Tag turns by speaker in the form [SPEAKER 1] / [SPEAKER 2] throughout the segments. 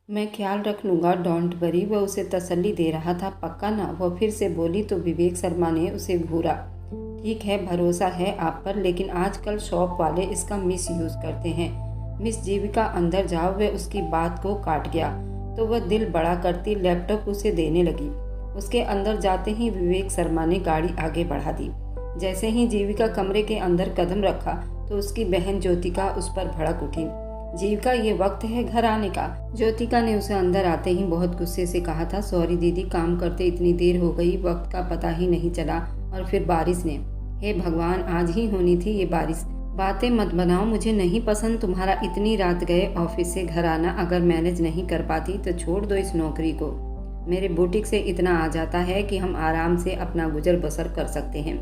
[SPEAKER 1] मैं ख्याल रख लूँगा, डोंट वरी। वह उसे तसल्ली दे रहा था। पक्का ना? वह फिर से बोली तो विवेक शर्मा ने उसे घूरा। ठीक है, भरोसा है आप पर, लेकिन आजकल शॉप वाले इसका मिस यूज़ करते हैं। मिस जीविका अंदर जाओ। वह उसकी बात को काट गया तो वह दिल बड़ा करती लैपटॉप उसे देने लगी। उसके अंदर जाते ही विवेक शर्मा ने गाड़ी आगे बढ़ा दी। जैसे ही जीविका कमरे के अंदर कदम रखा तो उसकी बहन ज्योतिका उस पर भड़क उठी। जीविका, ये वक्त है घर आने का। ज्योतिका ने उसे अंदर आते ही बहुत गुस्से से कहा था, सॉरी दीदी, काम करते इतनी देर हो गई, वक्त का पता ही नहीं चला। और फिर बारिश ने, हे भगवान, आज ही होनी थी ये बारिश। बातें मत बनाओ, मुझे नहीं पसंद तुम्हारा इतनी रात गए ऑफिस से घर आना। अगर मैनेज नहीं कर पाती तो छोड़ दो इस नौकरी को। मेरे बुटीक से इतना आ जाता है कि हम आराम से अपना गुजर बसर कर सकते हैं।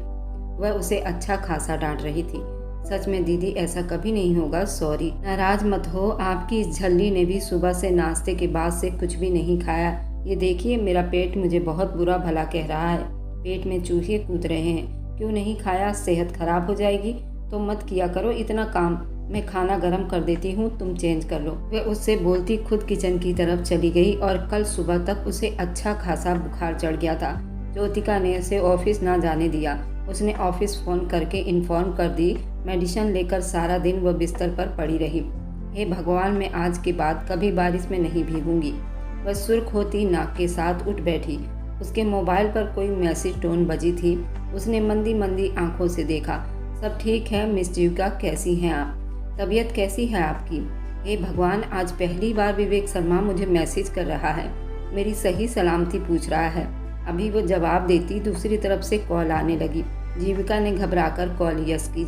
[SPEAKER 1] वह उसे अच्छा खासा डांट रही थी। सच में दीदी, ऐसा कभी नहीं होगा, सॉरी। नाराज मत हो, आपकी इस झल्ली ने भी सुबह से नाश्ते के बाद से कुछ भी नहीं खाया। ये देखिए, मेरा पेट मुझे बहुत बुरा भला कह रहा है। पेट में चूहे कूद रहे हैं। क्यों नहीं खाया? सेहत खराब हो जाएगी। तो मत किया करो इतना काम। मैं खाना गर्म कर देती हूँ, तुम चेंज कर लो। वह उससे बोलती खुद किचन की तरफ चली गई और कल सुबह तक उसे अच्छा खासा बुखार चढ़ गया था। ज्योतिका ने उसे ऑफिस ना जाने दिया। उसने ऑफिस फ़ोन करके इन्फॉर्म कर दी। मेडिसिन लेकर सारा दिन वह बिस्तर पर पड़ी रही। हे भगवान, मैं आज के बाद कभी बारिश में नहीं भीगूंगी। वह सुर्ख होती नाक के साथ उठ बैठी। उसके मोबाइल पर कोई मैसेज टोन बजी थी। उसने मंदी मंदी आंखों से देखा। सब ठीक है मिस जीविका, कैसी हैं आप? तबीयत कैसी है आपकी? हे भगवान, आज पहली बार विवेक शर्मा मुझे मैसेज कर रहा है, मेरी सही सलामती पूछ रहा है। अभी वो जवाब देती, दूसरी तरफ से कॉल आने लगी। जीविका ने घबराकर कॉल यस की।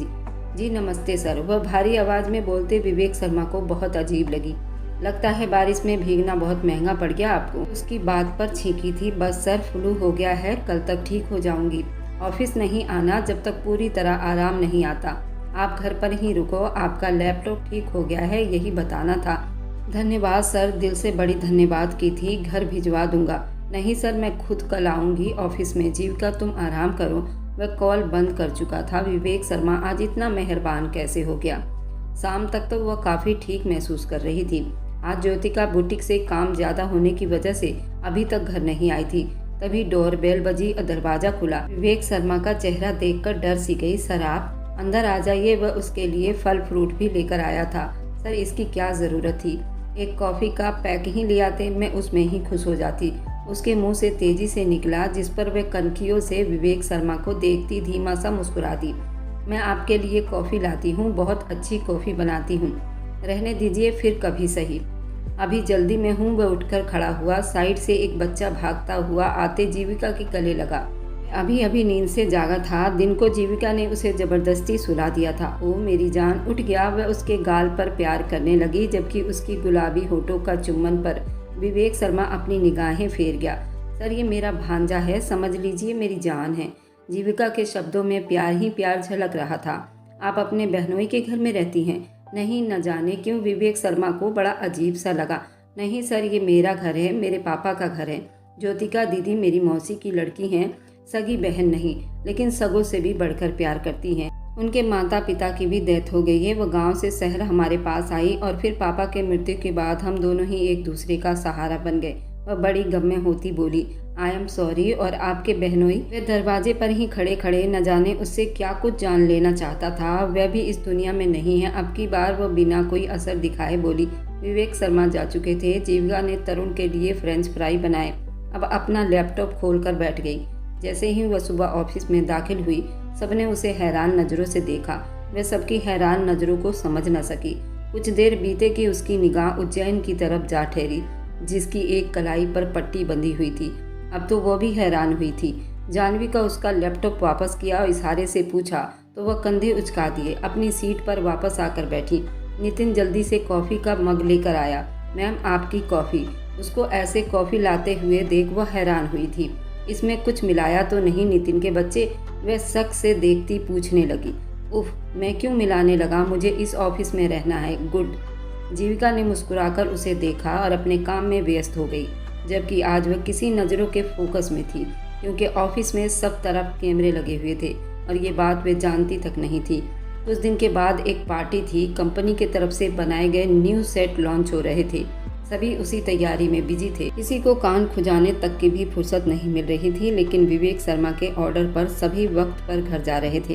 [SPEAKER 1] जी नमस्ते सर। वह भारी आवाज़ में बोलते विवेक शर्मा को बहुत अजीब लगी। लगता है बारिश में भीगना बहुत महंगा पड़ गया आपको। उसकी बात पर छींकी थी। बस सर, फ्लू हो गया है, कल तक ठीक हो जाऊंगी। ऑफिस नहीं आना जब तक पूरी तरह आराम नहीं आता। आप घर पर ही रुको, आपका लैपटॉप ठीक हो गया है, यही बताना था। धन्यवाद सर, दिल से बड़ी धन्यवाद की थी। घर भिजवा दूंगा। नहीं सर, मैं खुद कल आऊँगी ऑफिस में। जीविका, तुम आराम करो। वह कॉल बंद कर चुका था। विवेक शर्मा आज इतना मेहरबान कैसे हो गया? शाम तक तो वह काफ़ी ठीक महसूस कर रही थी। आज ज्योतिका बुटीक से काम ज़्यादा होने की वजह से अभी तक घर नहीं आई थी। तभी डोरबेल बजी और दरवाज़ा खुला। विवेक शर्मा का चेहरा देखकर डर सी गई। सर आप अंदर आ जाइए। वह उसके लिए फल फ्रूट भी लेकर आया था। सर, इसकी क्या ज़रूरत थी? एक कॉफ़ी का पैक ही ले आते, मैं उसमें ही खुश हो जाती। उसके मुंह से तेजी से निकला, जिस पर वह कनखियों से विवेक शर्मा को देखती धीमा सा मुस्कुरा दी। मैं आपके लिए कॉफ़ी लाती हूँ, बहुत अच्छी कॉफ़ी बनाती हूँ। रहने दीजिए, फिर कभी सही। अभी जल्दी में हूँ। वह उठकर खड़ा हुआ। साइड से एक बच्चा भागता हुआ आते जीविका के गले लगा। अभी अभी नींद से जागा था। दिन को जीविका ने उसे जबरदस्ती सुला दिया था। ओ मेरी जान, उठ गया। वह उसके गाल पर प्यार करने लगी, जबकि उसकी गुलाबी होठों का चुम्बन पर विवेक शर्मा अपनी निगाहें फेर गया। सर, ये मेरा भांजा है, समझ लीजिए, मेरी जान है। जीविका के शब्दों में प्यार ही प्यार झलक रहा था। आप अपने बहनोई के घर में रहती हैं? नहीं, न जाने क्यों विवेक शर्मा को बड़ा अजीब सा लगा। नहीं सर, ये मेरा घर है, मेरे पापा का घर है। ज्योतिका दीदी मेरी मौसी की लड़की हैं, सगी बहन नहीं, लेकिन सगों से भी बढ़कर प्यार करती हैं। उनके माता पिता की भी डेथ हो गई है। वो गांव से शहर हमारे पास आई और फिर पापा के मृत्यु के बाद हम दोनों ही एक दूसरे का सहारा बन गए। वह बड़ी गम में होती बोली, आई एम सॉरी। और आपके बहनोई? वे दरवाजे पर ही खड़े खड़े न जाने उससे क्या कुछ जान लेना चाहता था। वह भी इस दुनिया में नहीं है। अब की बार वह बिना कोई असर दिखाए बोली। विवेक शर्मा जा चुके थे। जीविका ने तरुण के लिए फ्रेंच फ्राई बनाए। अब अपना लैपटॉप खोल कर बैठ गई। जैसे ही वह सुबह ऑफिस में दाखिल हुई, सबने उसे हैरान नज़रों से देखा। वह सबकी हैरान नज़रों को समझ न सकी। कुछ देर बीते कि उसकी निगाह उज्जैन की तरफ जा ठहरी, जिसकी एक कलाई पर पट्टी बंधी हुई थी। अब तो वो भी हैरान हुई थी। जानवी का उसका लैपटॉप वापस किया और इशारे से पूछा तो वह कंधे उचका दिए अपनी सीट पर वापस आकर बैठी। नितिन जल्दी से कॉफ़ी का मग लेकर आया। मैम, आपकी कॉफ़ी। उसको ऐसे कॉफ़ी लाते हुए देख वह हैरान हुई थी। इसमें कुछ मिलाया तो नहीं नितिन के बच्चे? वह शक से देखती पूछने लगी। उफ, मैं क्यों मिलाने लगा, मुझे इस ऑफिस में रहना है। गुड। जीविका ने मुस्कुराकर उसे देखा और अपने काम में व्यस्त हो गई, जबकि आज वह किसी नज़रों के फोकस में थी, क्योंकि ऑफिस में सब तरफ कैमरे लगे हुए थे और ये बात वे जानती तक नहीं थी। कुछ दिन के बाद एक पार्टी थी। कंपनी की तरफ से बनाए गए न्यू सेट लॉन्च हो रहे थे। सभी उसी तैयारी में बिजी थे। किसी को कान खुजाने तक की भी फुर्सत नहीं मिल रही थी, लेकिन विवेक शर्मा के ऑर्डर पर सभी वक्त पर घर जा रहे थे।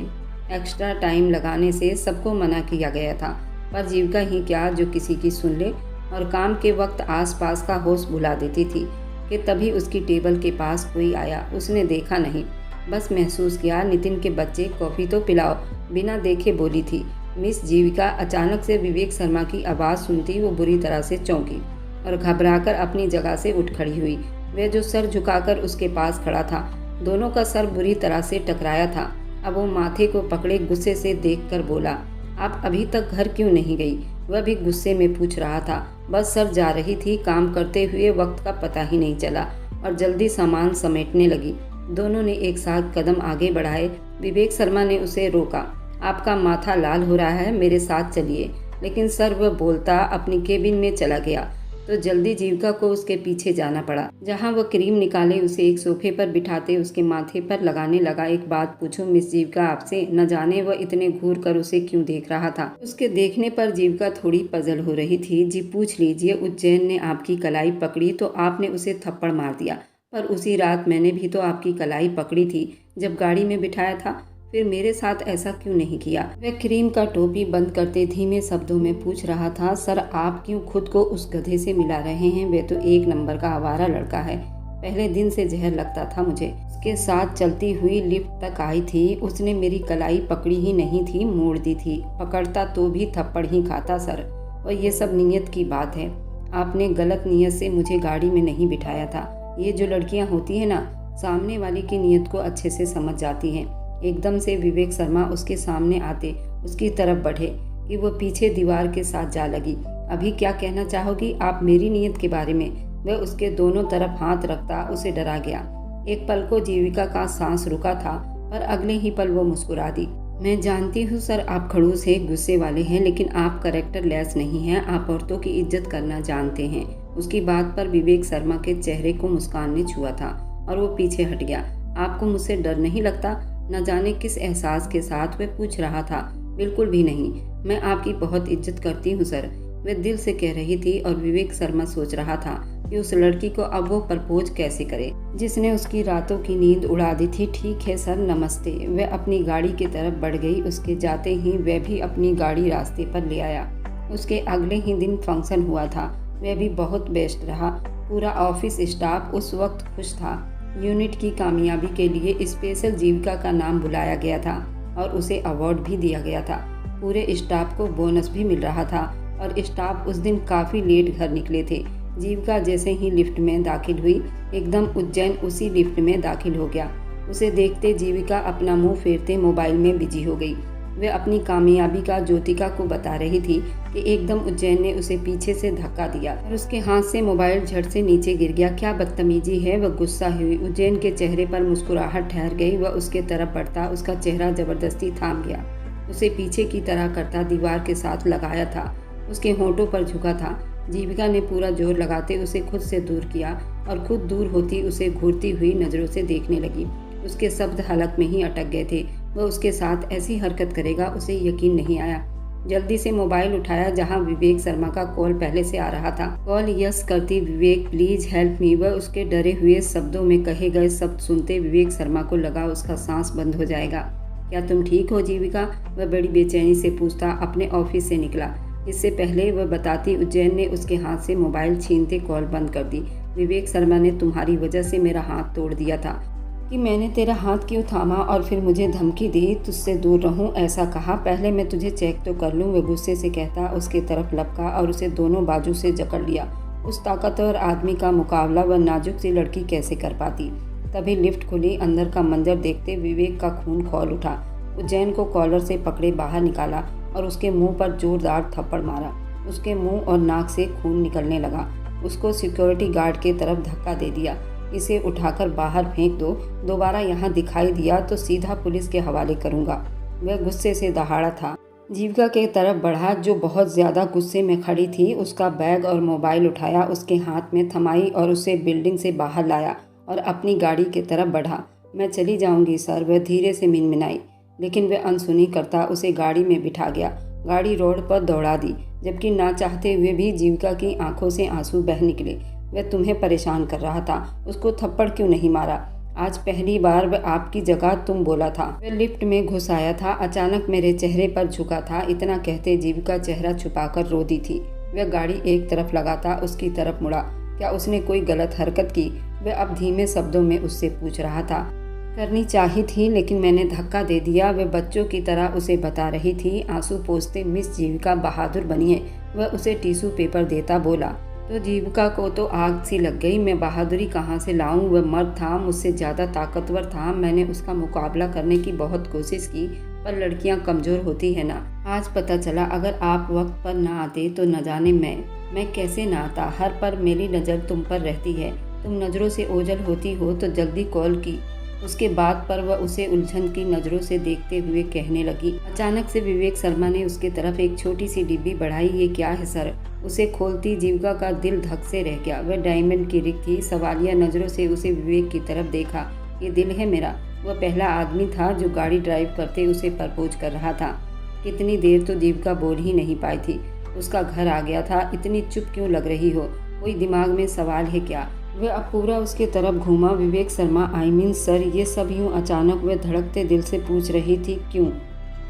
[SPEAKER 1] एक्स्ट्रा टाइम लगाने से सबको मना किया गया था, पर जीविका ही क्या जो किसी की सुन ले, और काम के वक्त आसपास का होश भुला देती थी कि तभी उसकी टेबल के पास कोई आया। उसने देखा नहीं, बस महसूस किया। नितिन के बच्चे, कॉफ़ी तो पिलाओ, बिना देखे बोली थी मिस जीविका। अचानक से विवेक शर्मा की आवाज़ सुनती वो बुरी तरह से चौंकी और घबराकर अपनी जगह से उठ खड़ी हुई। वह जो सर झुकाकर उसके पास खड़ा था, दोनों का सर बुरी तरह से टकराया था। अब वो माथे को पकड़े गुस्से से देखकर बोला, आप अभी तक घर क्यों नहीं गई? वह भी गुस्से में पूछ रहा था। बस सर जा रही थी, काम करते हुए वक्त का पता ही नहीं चला और जल्दी सामान समेटने लगी। दोनों ने एक साथ कदम आगे बढ़ाए। विवेक शर्मा ने उसे रोका। आपका माथा लाल हो रहा है, मेरे साथ चलिए। लेकिन सर वह बोलता अपनी केबिन में चला गया तो जल्दी जीविका को उसके पीछे जाना पड़ा। जहां वह क्रीम निकाले उसे एक सोफे पर बिठाते उसके माथे पर लगाने लगा। एक बात पूछूं मिस जीविका आपसे? न जाने वह इतने घूर कर उसे क्यों देख रहा था। उसके देखने पर जीविका थोड़ी पजल हो रही थी। जी पूछ लीजिए, उज्जैन ने आपकी कलाई पकड़ी तो आपने उसे थप्पड़ मार दिया, पर उसी रात मैंने भी तो आपकी कलाई पकड़ी थी जब गाड़ी में बिठाया था। फिर मेरे साथ ऐसा क्यों नहीं किया? वह क्रीम का टोपी बंद करते धीमे शब्दों में पूछ रहा था। सर आप क्यों खुद को उस गधे से मिला रहे हैं? वह तो एक नंबर का आवारा लड़का है। पहले दिन से जहर लगता था मुझे। उसके साथ चलती हुई लिफ्ट तक आई थी, उसने मेरी कलाई पकड़ी ही नहीं थी, मोड़ दी थी। पकड़ता तो भी थप्पड़ ही खाता सर। और ये सब नीयत की बात है। आपने गलत नीयत से मुझे गाड़ी में नहीं बिठाया था। ये जो लड़कियां होती है ना, सामने वाली की नीयत को अच्छे से समझ जाती हैं। एकदम से विवेक शर्मा उसके सामने आते उसकी तरफ बढ़े कि वो पीछे दीवार के साथ जा लगी। अभी क्या कहना चाहोगी आप मेरी नीयत के बारे में? वह उसके दोनों तरफ हाथ रखता उसे डरा गया। एक पल को जीविका का सांस रुका था, पर अगले ही पल वो मुस्कुरा दी। मैं जानती हूँ सर आप खड़ूस है, गुस्से वाले हैं, लेकिन आप कैरेक्टर लेस नहीं हैं। आप औरतों की इज्जत करना जानते हैं। उसकी बात पर विवेक शर्मा के चेहरे को मुस्कान ने छुआ था और वो पीछे हट गया। आपको मुझसे डर नहीं लगता? न जाने किस एहसास के साथ वह पूछ रहा था। बिल्कुल भी नहीं, मैं आपकी बहुत इज्जत करती हूँ सर, वह दिल से कह रही थी। और विवेक शर्मा सोच रहा था कि उस लड़की को अब वो प्रपोज कैसे करे जिसने उसकी रातों की नींद उड़ा दी थी। ठीक है सर, नमस्ते। वह अपनी गाड़ी की तरफ बढ़ गई। उसके जाते ही वह भी अपनी गाड़ी रास्ते पर ले आया। उसके अगले ही दिन फंक्शन हुआ था, वह भी बहुत बेस्ट रहा। पूरा ऑफिस स्टाफ उस वक्त खुश था। यूनिट की कामयाबी के लिए स्पेशल जीविका का नाम बुलाया गया था और उसे अवार्ड भी दिया गया था। पूरे स्टाफ को बोनस भी मिल रहा था और स्टाफ उस दिन काफ़ी लेट घर निकले थे। जीविका जैसे ही लिफ्ट में दाखिल हुई, एकदम उज्जैन उसी लिफ्ट में दाखिल हो गया। उसे देखते जीविका अपना मुंह फेरते मोबाइल में बिजी हो गई। वह अपनी कामयाबी का ज्योतिका को बता रही थी कि एकदम उज्जैन ने उसे पीछे से धक्का दिया और उसके हाथ से मोबाइल झट से नीचे गिर गया। क्या बदतमीजी है! वह गुस्सा हुई। उज्जैन के चेहरे पर मुस्कुराहट ठहर गई। वह उसके तरफ बढ़ता, उसका चेहरा जबरदस्ती थाम गया। उसे पीछे की तरह करता दीवार के साथ लगाया था, उसके होंठों पर झुका था। जीविका ने पूरा जोर लगाते उसे खुद से दूर किया और खुद दूर होती उसे घूरती हुई नज़रों से देखने लगी। उसके शब्द हलक में ही अटक गए थे। वह उसके साथ ऐसी हरकत करेगा, उसे यकीन नहीं आया। जल्दी से मोबाइल उठाया जहां विवेक शर्मा का कॉल पहले से आ रहा था। कॉल यस करती, विवेक प्लीज हेल्प मी। वह उसके डरे हुए शब्दों में कहे गए शब्द सुनते विवेक शर्मा को लगा उसका सांस बंद हो जाएगा। क्या तुम ठीक हो जीविका? वह बड़ी बेचैनी से पूछता अपने ऑफिस से निकला। इससे पहले वह बताती उज्जैन ने उसके हाथ से मोबाइल छीनते कॉल बंद कर दी। विवेक शर्मा ने तुम्हारी वजह से मेरा हाथ तोड़ दिया था कि मैंने तेरा हाथ क्यों थामा और फिर मुझे धमकी दी तुझसे दूर रहूं, ऐसा कहा। पहले मैं तुझे चेक तो कर लूं, वह गुस्से से कहता उसके तरफ लपका और उसे दोनों बाजू से जकड़ लिया। उस ताकतवर आदमी का मुकाबला वह नाजुक सी लड़की कैसे कर पाती। तभी लिफ्ट खुली। अंदर का मंजर देखते विवेक का खून खौल उठा। उज्जैन को कॉलर से पकड़े बाहर निकाला और उसके मुंह पर जोरदार थप्पड़ मारा। उसके मुंह और नाक से खून निकलने लगा। उसको सिक्योरिटी गार्ड के तरफ धक्का दे दिया। इसे उठाकर बाहर फेंक दो, दोबारा यहाँ दिखाई दिया तो सीधा पुलिस के हवाले करूँगा। वह गुस्से से दहाड़ा था। जीविका के तरफ बढ़ा जो बहुत ज़्यादा गुस्से में खड़ी थी। उसका बैग और मोबाइल उठाया, उसके हाथ में थमाई और उसे बिल्डिंग से बाहर लाया और अपनी गाड़ी की तरफ बढ़ा। मैं चली जाऊँगी सर, वह धीरे से मिनमिनाई, लेकिन वह अनसुनी करता उसे गाड़ी में बिठा गया। गाड़ी रोड पर दौड़ा दी। जबकि ना चाहते हुए भी जीविका की आंखों से आंसू बह निकले। वह तुम्हें परेशान कर रहा था, उसको थप्पड़ क्यों नहीं मारा? आज पहली बार वह आपकी जगह तुम बोला था। वह लिफ्ट में घुस आया था, अचानक मेरे चेहरे पर झुका था। इतना कहते जीविका चेहरा छुपाकर रो दी थी। वह गाड़ी एक तरफ लगाता उसकी तरफ मुड़ा। क्या उसने कोई गलत हरकत की? वह अब धीमे शब्दों में उससे पूछ रहा था। करनी चाहिए थी, लेकिन मैंने धक्का दे दिया, वह बच्चों की तरह उसे बता रही थी। आंसू पोंछते मिस जीविका बहादुर बनिए। वह उसे टिश्यू पेपर देता बोला। तो जीविका को तो आग सी लग गई। मैं बहादुरी कहाँ से लाऊं? वह मर्द था, मुझसे ज़्यादा ताकतवर था। मैंने उसका मुकाबला करने की बहुत कोशिश की, पर लड़कियां कमज़ोर होती है ना। आज पता चला, अगर आप वक्त पर ना आते तो न जाने मैं कैसे ना आता। हर पर मेरी नज़र तुम पर रहती है। तुम नज़रों से ओझल होती हो तो जल्दी कॉल की। उसके बाद पर वह उसे उलझन की नज़रों से देखते हुए कहने लगी। अचानक से विवेक शर्मा ने उसके तरफ एक छोटी सी डिब्बी बढ़ाई। ये क्या है सर? उसे खोलती जीविका का दिल धक से रह गया। वह डायमंड की रिंग थी। सवालिया नज़रों से उसे विवेक की तरफ देखा। ये दिल है मेरा। वह पहला आदमी था जो गाड़ी ड्राइव करते उसे प्रपोज कर रहा था। कितनी देर तो जीविका बोल ही नहीं पाई थी। उसका घर आ गया था। इतनी चुप क्यों लग रही हो? कोई दिमाग में सवाल है क्या? वह अब पूरा उसके तरफ घूमा। Vivek Sharma, I mean sir, ये सब यूँ अचानक वह धड़कते दिल से पूछ रही थी। क्यों?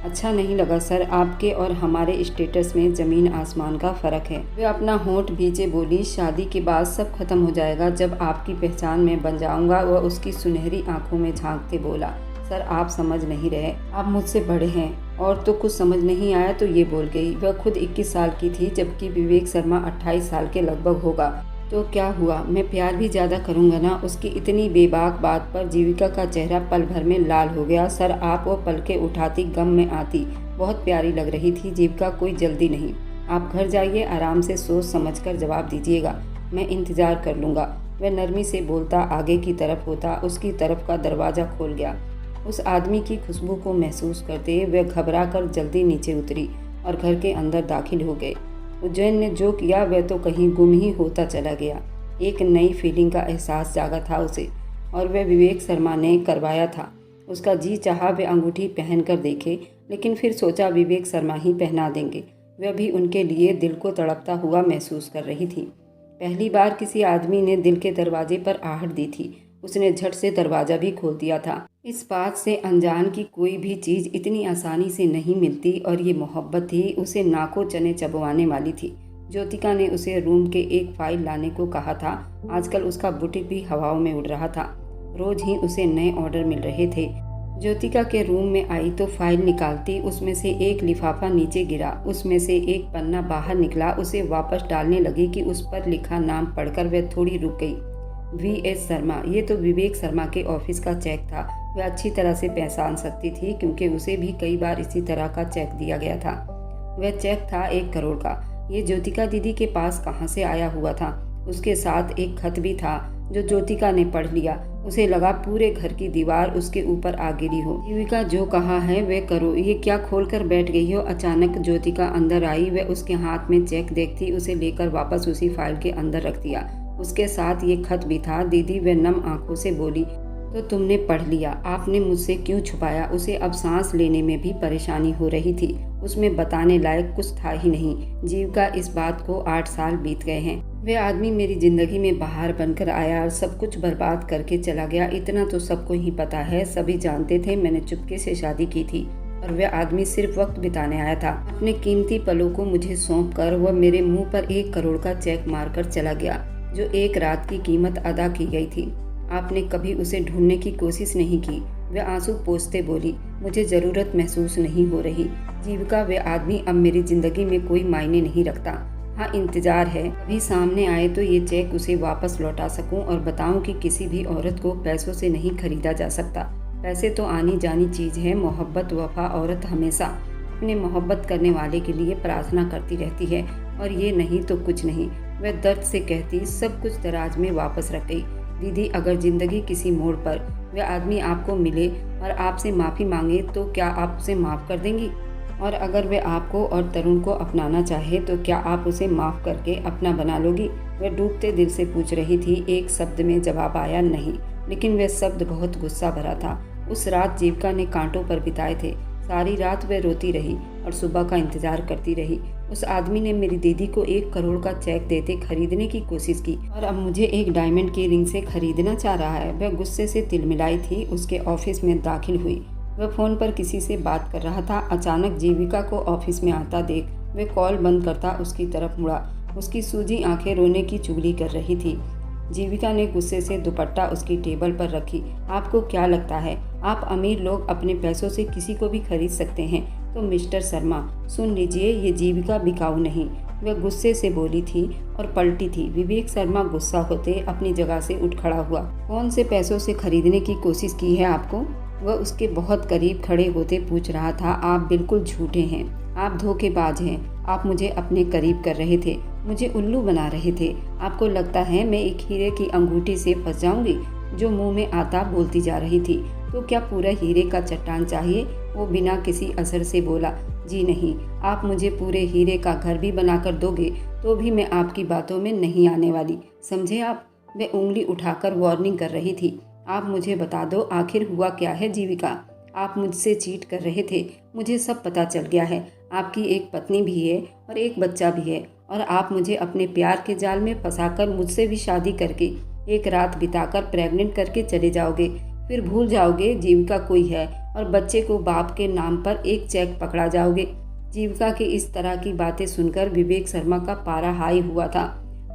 [SPEAKER 1] अच्छा नहीं लगा सर, आपके और हमारे स्टेटस में ज़मीन आसमान का फ़र्क है। वह अपना होंठ भींचे बोली। शादी के बाद सब खत्म हो जाएगा, जब आपकी पहचान मैं बन जाऊंगा। वह उसकी सुनहरी आंखों में झांकते बोला। सर आप समझ नहीं रहे, आप मुझसे बड़े हैं। और तो कुछ समझ नहीं आया तो ये बोल गई। वह खुद 21 साल की थी, जबकि विवेक शर्मा 28 साल के लगभग होगा। तो क्या हुआ, मैं प्यार भी ज़्यादा करूँगा ना। उसकी इतनी बेबाक बात पर जीविका का चेहरा पल भर में लाल हो गया। सर आप वो पलकें उठाती, गम में आती। बहुत प्यारी लग रही थी जीविका, कोई जल्दी नहीं। आप घर जाइए, आराम से सोच समझकर जवाब दीजिएगा, मैं इंतज़ार कर लूँगा। वह नरमी से बोलता आगे की तरफ होता। उसकी तरफ का दरवाज़ा खोल गया। उस आदमी की खुशबू को महसूस करते वह घबरा कर जल्दी नीचे उतरी और घर के अंदर दाखिल हो गए। उज्जैन ने जो किया वह तो कहीं गुम ही होता चला गया। एक नई फीलिंग का एहसास जागा था उसे, और वह विवेक शर्मा ने करवाया था। उसका जी चाहा वह अंगूठी पहन कर देखे, लेकिन फिर सोचा विवेक शर्मा ही पहना देंगे। वह भी उनके लिए दिल को तड़पता हुआ महसूस कर रही थी। पहली बार किसी आदमी ने दिल के दरवाजे पर आहट दी थी। उसने झट से दरवाज़ा भी खोल दिया था। इस बात से अनजान की कोई भी चीज़ इतनी आसानी से नहीं मिलती, और ये मोहब्बत थी, उसे नाकों चने चबवाने वाली थी। ज्योतिका ने उसे रूम के एक फाइल लाने को कहा था। आजकल उसका बुटीक भी हवाओं में उड़ रहा था। रोज ही उसे नए ऑर्डर मिल रहे थे। ज्योतिका के रूम में आई तो फाइल निकालती, उसमें से एक लिफाफा नीचे गिरा, उसमें से एक पन्ना बाहर निकला। उसे वापस डालने लगी कि उस पर लिखा नाम पढ़कर वह थोड़ी रुक गई। V.S. शर्मा। ये तो विवेक शर्मा के ऑफिस का चेक था। वह अच्छी तरह से पहचान सकती थी, क्योंकि उसे भी कई बार इसी तरह का चेक दिया गया था। वह चेक था 1 करोड़ का। ये ज्योतिका दीदी के पास कहाँ से आया हुआ था? उसके साथ एक खत भी था जो ज्योतिका ने पढ़ लिया। उसे लगा पूरे घर की दीवार उसके ऊपर आ गिरी हो। जीविका जो कहा है वह करो। ये क्या खोलकर बैठ गई हो? अचानक ज्योतिका अंदर आई। वह उसके हाथ में चेक देखती, उसे लेकर वापस उसी फाइल के अंदर रख दिया। उसके साथ ये खत भी था। दीदी, वह नम आंखों से बोली, तो तुमने पढ़ लिया? आपने मुझसे क्यों छुपाया? उसे अब सांस लेने में भी परेशानी हो रही थी। उसमें बताने लायक कुछ था ही नहीं। जीविका, इस बात को 8 साल बीत गए हैं। वह आदमी मेरी जिंदगी में बाहर बनकर आया और सब कुछ बर्बाद करके चला गया। इतना तो सबको ही पता है, सभी जानते थे मैंने चुपके से शादी की थी, और वह आदमी सिर्फ वक्त बिताने आया था। अपने कीमती पलों को मुझे सौंप कर वह मेरे मुंह पर 1 करोड़ का चेक मारकर चला गया, जो 1 रात की कीमत अदा की गई थी। आपने कभी उसे ढूंढने की कोशिश नहीं की। वह आंसू पोंछते बोली, मुझे ज़रूरत महसूस नहीं हो रही। जीविका, वह आदमी अब मेरी ज़िंदगी में कोई मायने नहीं रखता। हाँ, इंतज़ार है अभी सामने आए तो ये चेक उसे वापस लौटा सकूं और बताऊं कि किसी भी औरत को पैसों से नहीं खरीदा जा सकता। पैसे तो आनी जानी चीज़ है। मोहब्बत, वफा, औरत हमेशा अपने मोहब्बत करने वाले के लिए प्रार्थना करती रहती है, और ये नहीं तो कुछ नहीं। वह दर्द से कहती, सब कुछ दराज में वापस रख गई। दीदी, अगर ज़िंदगी किसी मोड़ पर वह आदमी आपको मिले और आपसे माफ़ी मांगे तो क्या आप उसे माफ़ कर देंगी? और अगर वह आपको और तरुण को अपनाना चाहे तो क्या आप उसे माफ़ करके अपना बना लोगी? वह डूबते दिल से पूछ रही थी। एक शब्द में जवाब आया नहीं, लेकिन वह शब्द बहुत गुस्सा भरा था। उस रात जीविका ने कांटों पर बिताए थे। सारी रात वह रोती रही और सुबह का इंतजार करती रही। उस आदमी ने मेरी दीदी को 1 करोड़ का चेक देते खरीदने की कोशिश की और अब मुझे एक डायमंड की रिंग से खरीदना चाह रहा है। वह गुस्से से तिलमिलाई थी। उसके ऑफिस में दाखिल हुई। वह फ़ोन पर किसी से बात कर रहा था। अचानक जीविका को ऑफिस में आता देख वह कॉल बंद करता उसकी तरफ मुड़ा। उसकी सूजी आंखें रोने की चुगली कर रही थी। जीविका ने गुस्से से दुपट्टा उसकी टेबल पर रखी। आपको क्या लगता है आप अमीर लोग अपने पैसों से किसी को भी खरीद सकते हैं? तो मिस्टर शर्मा सुन लीजिए, ये जीविका बिकाऊ नहीं, वह गुस्से से बोली थी और पलटी थी। विवेक शर्मा गुस्सा होते अपनी जगह से उठ खड़ा हुआ। कौन से पैसों से खरीदने की कोशिश की है आपको? वह उसके बहुत करीब खड़े होते पूछ रहा था। आप बिल्कुल झूठे हैं, आप धोखेबाज हैं। आप मुझे अपने करीब कर रहे थे, मुझे उल्लू बना रहे थे। आपको लगता है मैं एक हीरे की अंगूठी से फंस जाऊंगी? जो मुंह में आता बोलती जा रही थी। तो क्या पूरा हीरे का चट्टान चाहिए? वो बिना किसी असर से बोला। जी नहीं, आप मुझे पूरे हीरे का घर भी बनाकर दोगे तो भी मैं आपकी बातों में नहीं आने वाली, समझे आप? वह उंगली उठाकर वार्निंग कर रही थी। आप मुझे बता दो आखिर हुआ क्या है जीविका? आप मुझसे चीट कर रहे थे, मुझे सब पता चल गया है। आपकी एक पत्नी भी है और एक बच्चा भी है और आप मुझे अपने प्यार के जाल में फंसाकर मुझसे भी शादी करके एक रात बिताकर प्रेग्नेंट करके चले जाओगे। फिर भूल जाओगे जीविका कोई है और बच्चे को बाप के नाम पर एक चेक पकड़ा जाओगे। जीविका की इस तरह की बातें सुनकर विवेक शर्मा का पारा हाई हुआ था।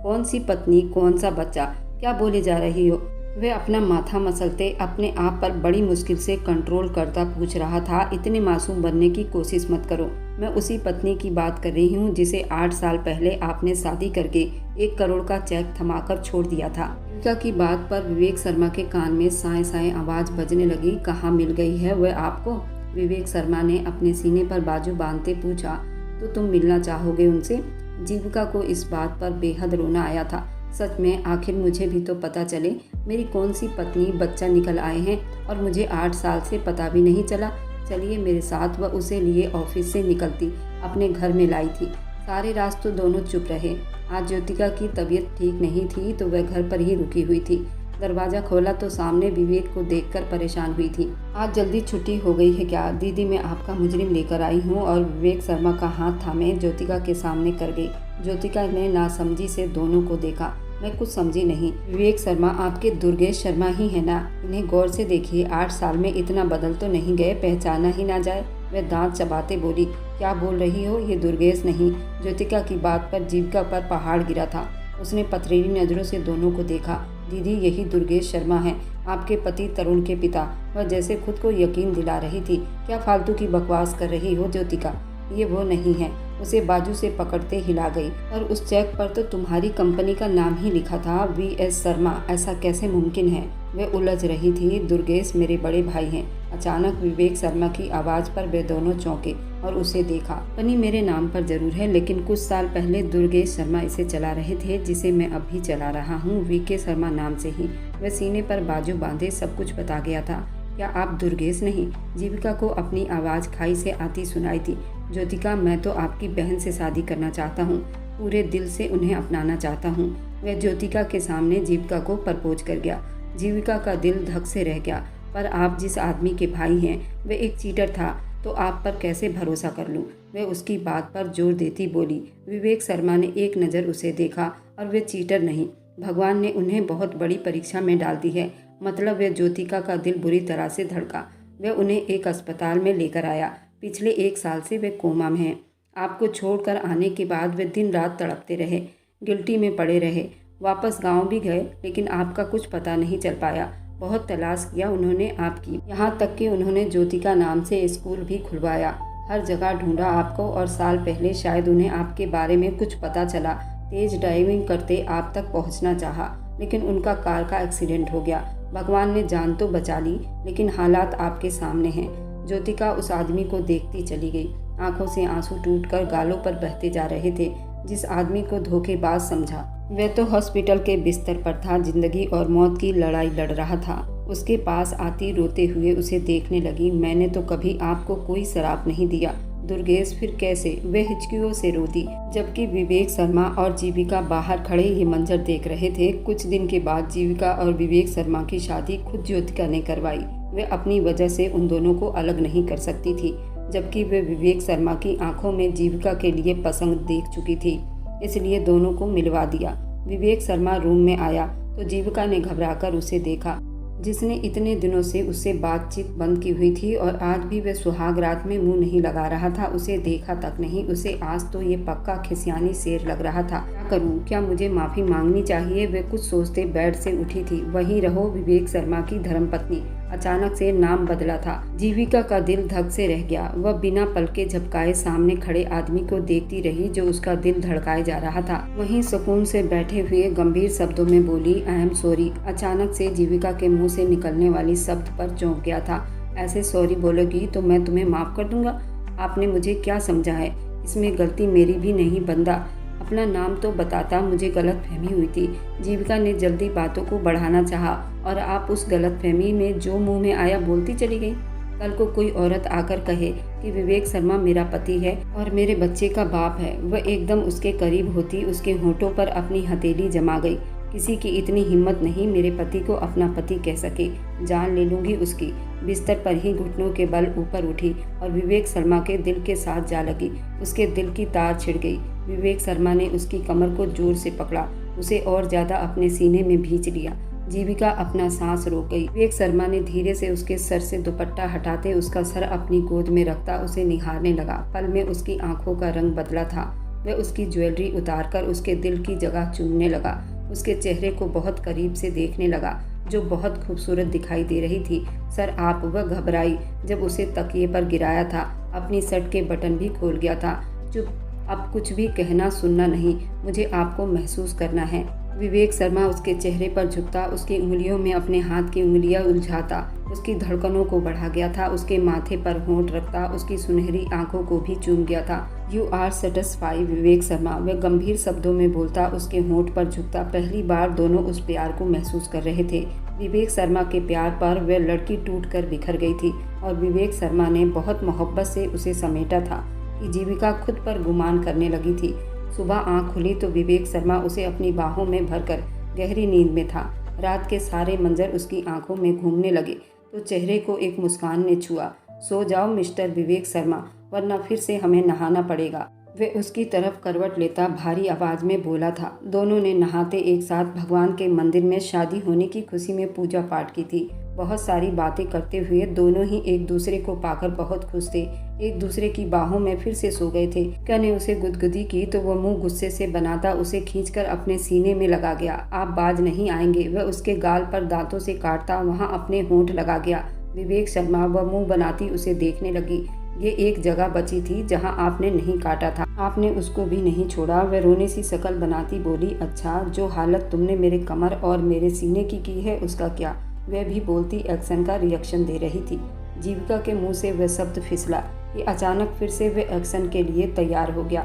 [SPEAKER 1] कौन सी पत्नी, कौन सा बच्चा, क्या बोले जा रही हो? वह अपना माथा मसलते अपने आप पर बड़ी मुश्किल से कंट्रोल करता पूछ रहा था। इतने मासूम बनने की कोशिश मत करो। मैं उसी पत्नी की बात कर रही हूँ जिसे 8 साल पहले आपने शादी करके 1 करोड़ का चेक थमाकर छोड़ दिया था। जीविका की बात पर विवेक शर्मा के कान में साए साए आवाज बजने लगी। कहाँ मिल गई है वह आपको? विवेक शर्मा ने अपने सीने पर बाजू बांधते पूछा। तो तुम मिलना चाहोगे उनसे? जीविका को इस बात पर बेहद रोना आया था। सच में आखिर मुझे भी तो पता चले मेरी कौन सी पत्नी बच्चा निकल आए हैं और मुझे 8 साल से पता भी नहीं चला। चलिए मेरे साथ। वह उसे लिए ऑफिस से निकलती अपने घर में लाई थी। सारे रात तो दोनों चुप रहे। आज ज्योतिका की तबीयत ठीक नहीं थी तो वह घर पर ही रुकी हुई थी। दरवाज़ा खोला तो सामने विवेक को देखकर परेशान हुई थी। आज जल्दी छुट्टी हो गई है क्या? दीदी मैं आपका मुजरिम लेकर आई हूँ। और विवेक शर्मा का हाथ थामे ज्योतिका के सामने कर गई। ज्योतिका ने नासमझी से दोनों को देखा। मैं कुछ समझी नहीं। विवेक शर्मा आपके दुर्गेश शर्मा ही है ना? इन्हें गौर से देखिए, 8 साल में इतना बदल तो नहीं गए, पहचाना ही ना जाए। वह दांत चबाते बोली। क्या बोल रही हो? ये दुर्गेश नहीं। ज्योतिका की बात पर जीविका पर पहाड़ गिरा था। उसने पथरीली नजरों से दोनों को देखा। दीदी यही दुर्गेश शर्मा हैं, आपके पति तरुण के पिता। वह जैसे खुद को यकीन दिला रही थी। क्या फालतू की बकवास कर रही हो ज्योतिका? ये वो नहीं है। उसे बाजू से पकड़ते हिला गई। और उस चेक पर तो तुम्हारी कंपनी का नाम ही लिखा था, VS शर्मा। ऐसा कैसे मुमकिन है? वह उलझ रही थी। दुर्गेश मेरे बड़े भाई हैं। अचानक विवेक शर्मा की आवाज़ पर वे दोनों चौंके और उसे देखा। कंपनी मेरे नाम पर जरूर है लेकिन कुछ साल पहले दुर्गेश शर्मा इसे चला रहे थे जिसे मैं अब भी चला रहा हूँ, VK शर्मा नाम से ही। वह सीने पर बाजू बांधे सब कुछ बता गया था। क्या आप दुर्गेश नहीं? जीविका को अपनी आवाज़ खाई से आती सुनाई थी। ज्योतिका मैं तो आपकी बहन से शादी करना चाहता हूँ, पूरे दिल से उन्हें अपनाना चाहता हूँ। वह ज्योतिका के सामने जीविका को प्रपोज कर गया। जीविका का दिल धक से रह गया। पर आप जिस आदमी के भाई हैं वह एक चीटर था तो आप पर कैसे भरोसा कर लूँ? वह उसकी बात पर जोर देती बोली। विवेक शर्मा ने एक नज़र उसे देखा और वे चीटर नहीं, भगवान ने उन्हें बहुत बड़ी परीक्षा में डाल दी है। मतलब वह ज्योतिका का दिल बुरी तरह से धड़का। वह उन्हें एक अस्पताल में लेकर आया। पिछले 1 साल से वे कोमा में हैं। आपको छोड़कर आने के बाद वे दिन रात तड़पते रहे, गिल्टी में पड़े रहे। वापस गांव भी गए लेकिन आपका कुछ पता नहीं चल पाया। बहुत तलाश किया उन्होंने आपकी, यहाँ तक कि उन्होंने ज्योतिका नाम से स्कूल भी खुलवाया। हर जगह ढूंढा आपको और साल पहले शायद उन्हें आपके बारे में कुछ पता चला। तेज ड्राइविंग करते आप तक पहुँचना चाहा लेकिन उनका कार का एक्सीडेंट हो गया। भगवान ने जान तो बचा ली लेकिन हालात आपके सामने हैं। ज्योतिका उस आदमी को देखती चली गई। आंखों से आंसू टूटकर गालों पर बहते जा रहे थे। जिस आदमी को धोखेबाज समझा वह तो हॉस्पिटल के बिस्तर पर था, जिंदगी और मौत की लड़ाई लड़ रहा था। उसके पास आती रोते हुए उसे देखने लगी। मैंने तो कभी आपको कोई शराप नहीं दिया दुर्गेश, फिर कैसे? वे हिचकियों से रो दी। जबकि विवेक शर्मा और जीविका बाहर खड़े ये मंजर देख रहे थे। कुछ दिन के बाद जीविका और विवेक शर्मा की शादी खुद ज्योतिका ने करवाई। वे अपनी वजह से उन दोनों को अलग नहीं कर सकती थी। जबकि वे विवेक शर्मा की आंखों में जीविका के लिए पसंद देख चुकी थी, इसलिए दोनों को मिलवा दिया। विवेक शर्मा रूम में आया तो जीविका ने घबराकर उसे देखा, जिसने इतने दिनों से उससे बातचीत बंद की हुई थी और आज भी वह सुहाग रात में मुंह नहीं लगा रहा था। उसे देखा तक नहीं, उसे आज तो ये पक्का खिसियानी शेर लग रहा था। क्या करूं, क्या मुझे माफ़ी मांगनी चाहिए? वे कुछ सोचते बेड से उठी थी। वहीं रहो विवेक शर्मा की धर्मपत्नी अचानक से नाम बदला था। जीविका का दिल धक से रह गया। वह बिना पलके झपकाए सामने खड़े आदमी को देखती रही जो उसका दिल धड़काए जा रहा था। वहीं सुकून से बैठे हुए गंभीर शब्दों में बोली, आई एम सॉरी। अचानक से जीविका के मुंह से निकलने वाली शब्द पर चौंक गया था। ऐसे सॉरी बोलोगी तो मैं तुम्हें माफ कर दूंगा? आपने मुझे क्या समझा है? इसमें गलती मेरी भी नहीं बंदा। अपना नाम तो बताता, मुझे गलत फहमी हुई थी। जीविका ने जल्दी बातों को बढ़ाना चाहा और आप उस गलत फहमी में जो मुंह में आया बोलती चली गई। कल को कोई औरत आकर कहे कि विवेक शर्मा मेरा पति है और मेरे बच्चे का बाप है, वह एकदम उसके करीब होती। उसके होठों पर अपनी हथेली जमा गई। किसी की इतनी हिम्मत नहीं मेरे पति को अपना पति कह सके। जान ले लूंगी उसकी। बिस्तर पर ही घुटनों के बल ऊपर उठी और विवेक शर्मा के दिल के साथ जा लगी। उसके दिल की तार छिड़ गई। विवेक शर्मा ने उसकी कमर को जोर से पकड़ा, उसे और ज्यादा अपने सीने में भींच लिया। जीविका अपना सांस रोक गई। विवेक शर्मा ने धीरे से उसके सर से दुपट्टा हटाते उसका सर अपनी गोद में रखता उसे निहारने लगा। पल में उसकी आंखों का रंग बदला था। वह उसकी ज्वेलरी उतारकर उसके दिल की जगह चूमने लगा। उसके चेहरे को बहुत करीब से देखने लगा, जो बहुत खूबसूरत दिखाई दे रही थी। सर आप, वह घबराई जब उसे तकिए पर गिराया था। अपनी शर्ट के बटन भी खोल गया था। चुप, अब कुछ भी कहना सुनना नहीं, मुझे आपको महसूस करना है। विवेक शर्मा उसके चेहरे पर झुकता, उसकी उंगलियों में अपने हाथ की उंगलियां उलझाता, उसकी धड़कनों को बढ़ा गया था। उसके माथे पर होंठ रखता, उसकी सुनहरी आंखों को भी चूम गया था। You are satisfied Vivek Sharma, वह गंभीर शब्दों में बोलता, उसके होंठ पर झुकता। पहली बार दोनों उस प्यार को महसूस कर रहे थे। विवेक शर्मा के प्यार पर वह लड़की टूटकर बिखर गई थी और विवेक शर्मा ने बहुत मोहब्बत से उसे समेटा था कि जीविका खुद पर गुमान करने लगी थी। सुबह आंख खुली तो विवेक शर्मा उसे अपनी बाहों में भरकर गहरी नींद में था। रात के सारे मंजर उसकी आंखों में घूमने लगे तो चेहरे को एक मुस्कान ने छुआ। सो जाओ मिस्टर विवेक शर्मा, वरना फिर से हमें नहाना पड़ेगा। वे उसकी तरफ करवट लेता भारी आवाज में बोला था। दोनों ने नहाते एक साथ भगवान के मंदिर में शादी होने की खुशी में पूजा पाठ की थी। बहुत सारी बातें करते हुए दोनों ही एक दूसरे को पाकर बहुत खुश थे। एक दूसरे की बाहों में फिर से सो गए थे। क्या ने उसे गुदगुदी की तो वह मुंह गुस्से से बनाता उसे खींचकर अपने सीने में लगा गया। आप बाज नहीं आएंगे। वह उसके गाल पर दांतों से काटता वहां अपने होंठ लगा गया। विवेक शर्मा वह मुंह बनाती उसे देखने लगी। ये एक जगह बची थी जहां आपने नहीं काटा था, आपने उसको भी नहीं छोड़ा। वह रोने सी शक्ल बनाती बोली, अच्छा, जो हालत तुमने मेरे कमर और मेरे सीने की है उसका क्या? वह भी बोलती एक्शन का रिएक्शन दे रही थी। जीविका के मुंह से वह शब्द फिसला कि अचानक फिर से वह एक्शन के लिए तैयार हो गया।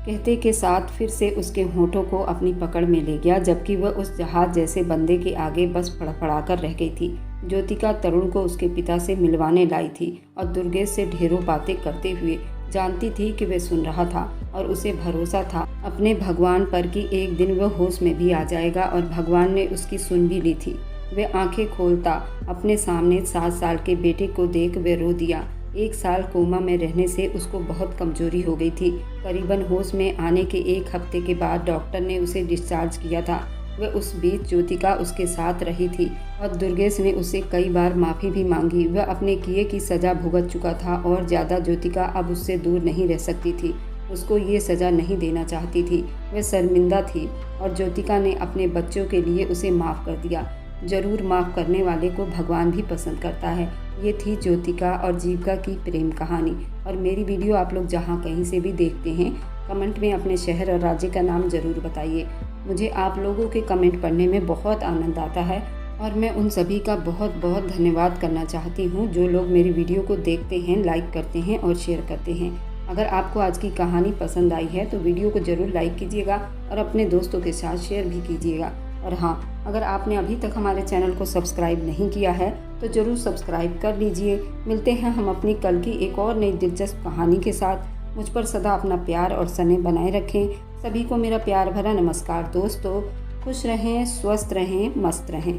[SPEAKER 1] कहते के साथ फिर से उसके होठों को अपनी पकड़ में ले गया, जबकि वह उस जहाज जैसे बंदे के आगे बस फड़फड़ा कर रह गई थी। ज्योतिका तरुण को उसके पिता से मिलवाने लाई थी और दुर्गेश से ढेरों बातें करते हुए जानती थी कि वह सुन रहा था और उसे भरोसा था अपने भगवान पर कि एक दिन वह होश में भी आ जाएगा और भगवान ने उसकी सुन भी ली थी। वह आंखें खोलता अपने सामने 7 साल के बेटे को देख वह रो दिया। 1 साल कोमा में रहने से उसको बहुत कमजोरी हो गई थी। करीबन होश में आने के 1 हफ्ते के बाद डॉक्टर ने उसे डिस्चार्ज किया था। वह उस बीच ज्योतिका उसके साथ रही थी और दुर्गेश ने उससे कई बार माफ़ी भी मांगी। वह अपने किए की सज़ा भुगत चुका था और ज़्यादा ज्योतिका अब उससे दूर नहीं रह सकती थी। उसको ये सज़ा नहीं देना चाहती थी। वह शर्मिंदा थी और ज्योतिका ने अपने बच्चों के लिए उसे माफ़ कर दिया। ज़रूर माफ़ करने वाले को भगवान भी पसंद करता है। ये थी ज्योतिका और जीविका की प्रेम कहानी। और मेरी वीडियो आप लोग जहाँ कहीं से भी देखते हैं, कमेंट में अपने शहर और राज्य का नाम ज़रूर बताइए। मुझे आप लोगों के कमेंट पढ़ने में बहुत आनंद आता है और मैं उन सभी का बहुत बहुत धन्यवाद करना चाहती हूँ जो लोग मेरी वीडियो को देखते हैं, लाइक करते हैं और शेयर करते हैं। अगर आपको आज की कहानी पसंद आई है तो वीडियो को ज़रूर लाइक कीजिएगा और अपने दोस्तों के साथ शेयर भी कीजिएगा। और हाँ, अगर आपने अभी तक हमारे चैनल को सब्सक्राइब नहीं किया है तो ज़रूर सब्सक्राइब कर लीजिए। मिलते हैं हम अपनी कल की एक और नई दिलचस्प कहानी के साथ। मुझ पर सदा अपना प्यार और स्नेह बनाए रखें। सभी को मेरा प्यार भरा नमस्कार दोस्तों। खुश रहें, स्वस्थ रहें, मस्त रहें।